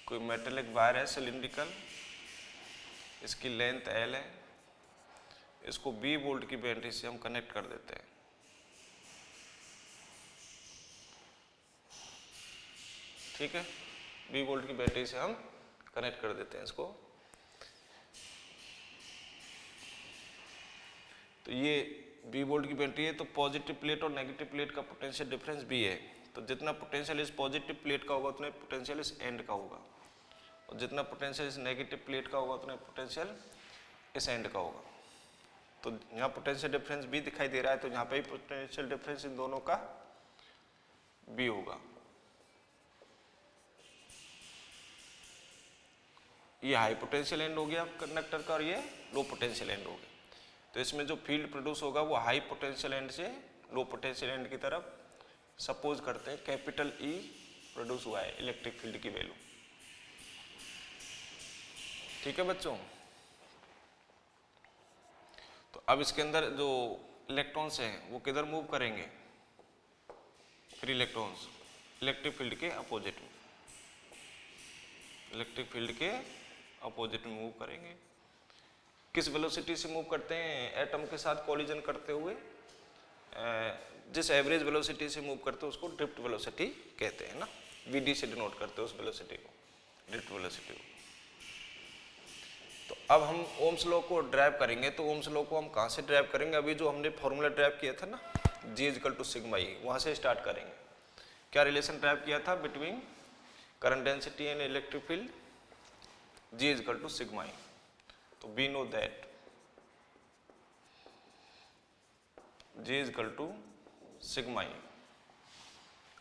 A: कोई मेटेलिक वायर है सिलिंड्रिकल, इसकी लेंथ L है, इसको 20 वोल्ट की बैटरी से हम कनेक्ट कर देते हैं। ठीक है, 20 वोल्ट की बैटरी से हम कनेक्ट कर देते हैं इसको। तो ये बी वोल्ट की बैटरी है, तो पॉजिटिव प्लेट और नेगेटिव प्लेट का पोटेंशियल डिफरेंस बी है। तो जितना पोटेंशियल इस पॉजिटिव प्लेट का होगा उतना पोटेंशियल इस एंड का होगा, और जितना पोटेंशियल इस नेगेटिव प्लेट का होगा उतना पोटेंशियल इस एंड का होगा। तो यहाँ पोटेंशियल डिफरेंस बी दिखाई दे रहा है, तो यहाँ पे पोटेंशियल डिफरेंस इन दोनों का बी होगा। ये हाई पोटेंशियल एंड हो गया कंडक्टर का, और ये लो पोटेंशियल एंड हो गया। तो इसमें जो फील्ड प्रोड्यूस होगा वो हाई पोटेंशियल एंड से लो पोटेंशियल एंड की तरफ सपोज करते हैं कैपिटल ई प्रोड्यूस हुआ है इलेक्ट्रिक फील्ड की वैल्यू। ठीक है बच्चों। तो अब इसके अंदर जो इलेक्ट्रॉन्स हैं वो किधर मूव करेंगे, फ्री इलेक्ट्रॉन्स इलेक्ट्रिक फील्ड के अपोजिट में, इलेक्ट्रिक फील्ड के अपोजिट में मूव करेंगे। किस वेलोसिटी से मूव करते हैं, एटम के साथ कोलिजन करते हुए जिस एवरेज वेलोसिटी से मूव करते हैं उसको ड्रिफ्ट वेलोसिटी कहते हैं ना, वीडी से डिनोट करते हैं उस वेलोसिटी को, ड्रिफ्ट वेलोसिटी को। तो अब हम ओम्स लॉ को ड्राइव करेंगे, तो ओम्स लॉ को हम कहाँ से ड्राइव करेंगे, अभी जो हमने फॉर्मूला ड्राइव किया था ना G = सिग्मा ई, वहाँ से स्टार्ट करेंगे। क्या रिलेशन ड्राइव किया था between current density and electric field, G = sigma E. तो we know that G = sigma E.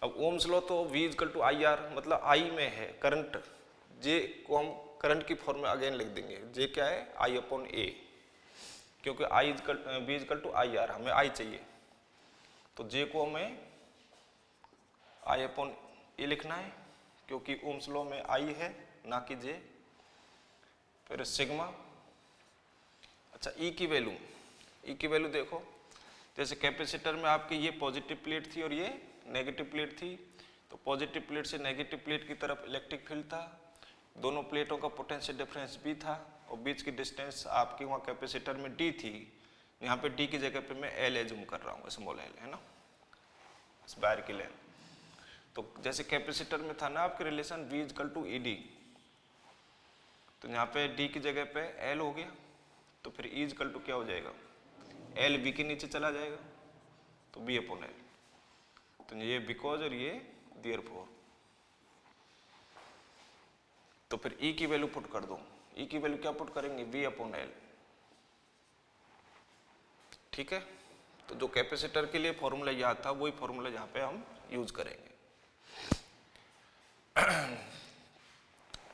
A: अब ओम्स लॉ तो V = IR, मतलब I में है करंट, J को हम करंट की फॉर्म में अगेन लिख देंगे। J क्या है, I/A, क्योंकि V = IR, हमें I चाहिए, तो J को हमें I/A लिखना है, क्योंकि ओम्स लॉ में I है ना कि J। फिर सिग्मा। अच्छा E की वैल्यू देखो, जैसे कैपेसिटर में आपकी ये पॉजिटिव प्लेट थी और ये नेगेटिव प्लेट थी, तो पॉजिटिव प्लेट से नेगेटिव प्लेट की तरफ इलेक्ट्रिक फील्ड था, दोनों प्लेटों का पोटेंशियल डिफरेंस B था, और बीच की डिस्टेंस आपकी वहाँ कैपेसिटर में D थी। यहाँ पे D की जगह पे मैं L एज्यूम कर रहा हूँ, स्मॉल l है ना, इस वायर की लेंथ। तो जैसे कैपेसिटर में था ना आपके रिलेशन V = ED, तो यहाँ पे D की जगह पे L हो गया, तो फिर E = क्या हो जाएगा, L V के नीचे चला जाएगा, तो B/L। तो ये बिकॉज और ये देयरफॉर। तो फिर E की वैल्यू पुट कर दो, E की वैल्यू क्या पुट करेंगे, V/L। ठीक है। तो जो कैपेसिटर के लिए फॉर्मूला याद था वही फॉर्मूला यहाँ पे हम यूज करेंगे।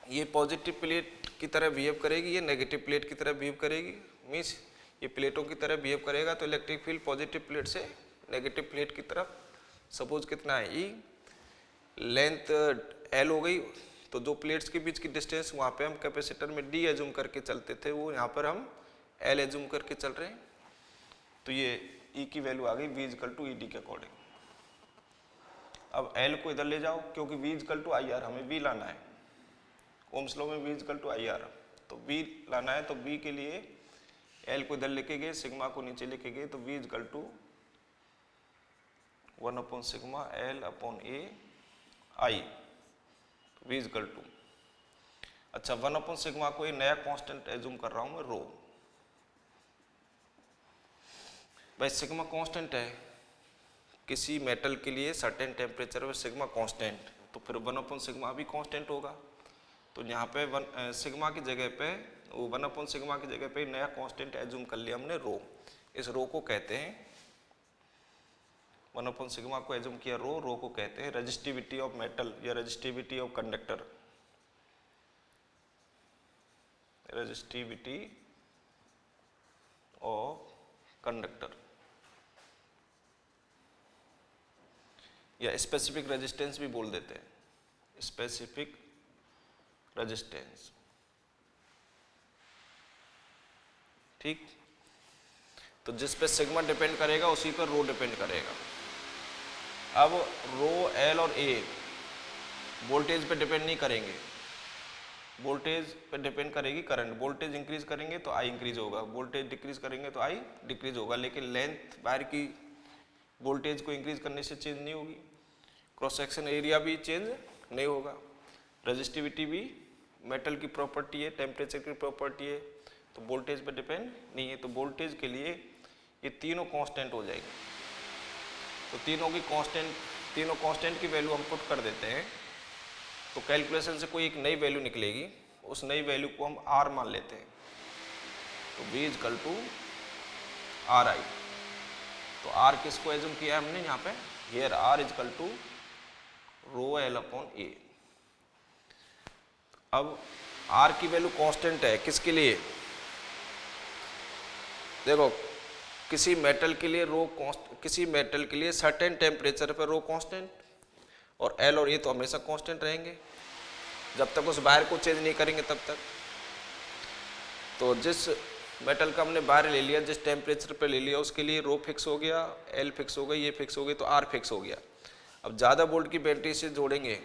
A: ये पॉजिटिव प्लेट की तरह बिहेव करेगी, ये नेगेटिव प्लेट की तरह बिहेव करेगी, मीन्स ये प्लेटों की तरह बिहेव करेगा, तो इलेक्ट्रिक फील्ड पॉजिटिव प्लेट से नेगेटिव प्लेट की तरफ सपोज कितना है E, लेंथ L हो गई, तो जो प्लेट्स के बीच की डिस्टेंस वहाँ पे हम कैपेसिटर में D एज्यूम करके चलते थे, वो यहाँ पर हम L एज्यूम करके चल रहे हैं। तो ये E की वैल्यू आ गई V = ED के अकॉर्डिंग। अब L को इधर ले जाओ, क्योंकि V = IR, हमें V लाना है, ओम्स लॉ में V = IR, तो V लाना है, तो V के लिए L को इधर लेके गए, सिग्मा को नीचे लेके गए, तो V = 1/σ L/A I, V = अच्छा 1/σ को ये नया कांस्टेंट एज्यूम कर रहा हूं मैं, रो। भाई सिग्मा कांस्टेंट है किसी मेटल के लिए सर्टेन टेम्परेचर पे, सिग्मा कांस्टेंट, तो फिर 1/σ भी कांस्टेंट होगा। तो यहाँ पे सिग्मा की जगह पे, वो 1/σ की जगह पे नया कांस्टेंट एज्यूम कर लिया हमने, रो। इस रो को कहते हैं, 1/σ को एज्यूम किया रो को कहते हैं रेजिस्टिविटी ऑफ मेटल या resistivity of conductor, resistivity of conductor, या स्पेसिफिक रेजिस्टेंस भी बोल देते हैं, स्पेसिफिक रेजिस्टेंस। ठीक। तो जिस पे सिग्मा डिपेंड करेगा उसी पर रो डिपेंड करेगा। अब रो L और A वोल्टेज पे डिपेंड नहीं करेंगे, वोल्टेज पे डिपेंड करेगी करंट। वोल्टेज इंक्रीज करेंगे तो I इंक्रीज होगा, वोल्टेज डिक्रीज करेंगे तो I डिक्रीज होगा, लेकिन लेंथ वायर की वोल्टेज को इंक्रीज करने से चेंज नहीं होगी, क्रॉस सेक्शन एरिया भी चेंज नहीं होगा, रेजिस्टिविटी भी मेटल की प्रॉपर्टी है, टेम्परेचर की प्रॉपर्टी है, तो वोल्टेज पे डिपेंड नहीं है। तो वोल्टेज के लिए ये तीनों कांस्टेंट हो जाएगी। तो तीनों कांस्टेंट की वैल्यू हम पुट कर देते हैं, तो कैलकुलेशन से कोई एक नई वैल्यू निकलेगी, उस नई वैल्यू को हम R मान लेते हैं। तो V इजकल टू RI। तो R किसको एज्यूम किया है हमने यहाँ पे, here R is equal to rho L upon A। अब R की वैल्यू कांस्टेंट है किसके लिए, देखो किसी मेटल के लिए सर्टेन टेम्परेचर पर रो कांस्टेंट, और L और A तो हमेशा कांस्टेंट रहेंगे जब तक उस वायर को चेंज नहीं करेंगे तब तक। तो जिस मेटल का हमने वायर ले लिया, जिस टेम्परेचर पे ले लिया, उसके लिए रो फिक्स हो गया, L फिक्स हो गई, ये फिक्स हो गई, तो R फिक्स हो गया। अब ज़्यादा वोल्ट की बैटरी से जोड़ेंगे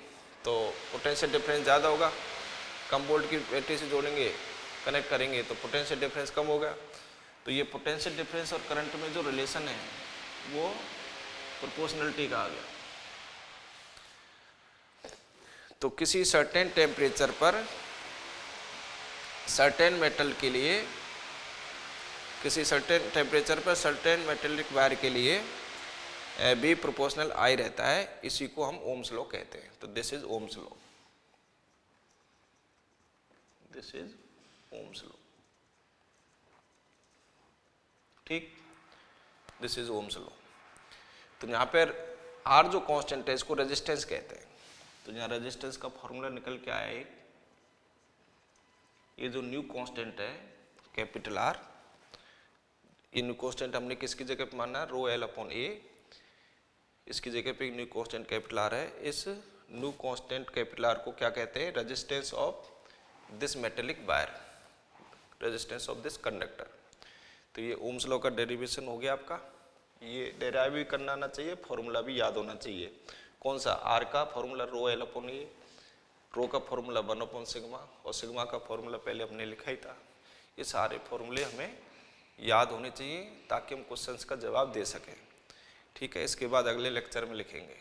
A: तो पोटेंशियल डिफरेंस ज़्यादा होगा, कम वोल्ट की बैटरी से जोड़ेंगे, कनेक्ट करेंगे तो पोटेंशियल डिफरेंस कम होगा। तो ये पोटेंशियल डिफरेंस और करंट में जो रिलेशन है वो प्रोपोर्शनलिटी का आ गया। तो किसी सर्टेन टेम्परेचर पर सर्टेन मेटल के लिए, किसी सर्टेन टेम्परेचर पर सर्टेन मेटेलिक वायर के लिए बी प्रोपोर्शनल आई रहता है, इसी को हम ओम्स लॉ कहते हैं। तो this is Ohm's law, this is Ohm's law, ठीक, दिस इज ओम्स लॉ। तो यहाँ पर आर जो कांस्टेंट है इसको रेजिस्टेंस कहते हैं। तो यहाँ रेजिस्टेंस का फॉर्मूला निकल के आया है, ये जो न्यू कांस्टेंट है कैपिटल आर, ये न्यू कांस्टेंट हमने किसकी जगह पे माना, रो L अपॉन A, इसकी जगह पे न्यू कांस्टेंट कैपिटल आर है। इस न्यू कांस्टेंट कैपिटल आर को क्या कहते हैं, resistance of this metallic wire, resistance of this conductor. तो ये ओम्स लॉ का डेरिवेशन हो गया आपका। ये डेराइव भी करना आना चाहिए, फॉर्मूला भी याद होना चाहिए। कौन सा, आर का formula rho L upon A, rho का फॉर्मूला 1 अपॉन सिग्मा, और सिग्मा का फॉर्मूला पहले हमने लिखा ही था। ये सारे फॉर्मूले हमें याद होने चाहिए ताकि हम क्वेश्चंस का जवाब दे सकें। ठीक है, इसके बाद अगले लेक्चर में लिखेंगे।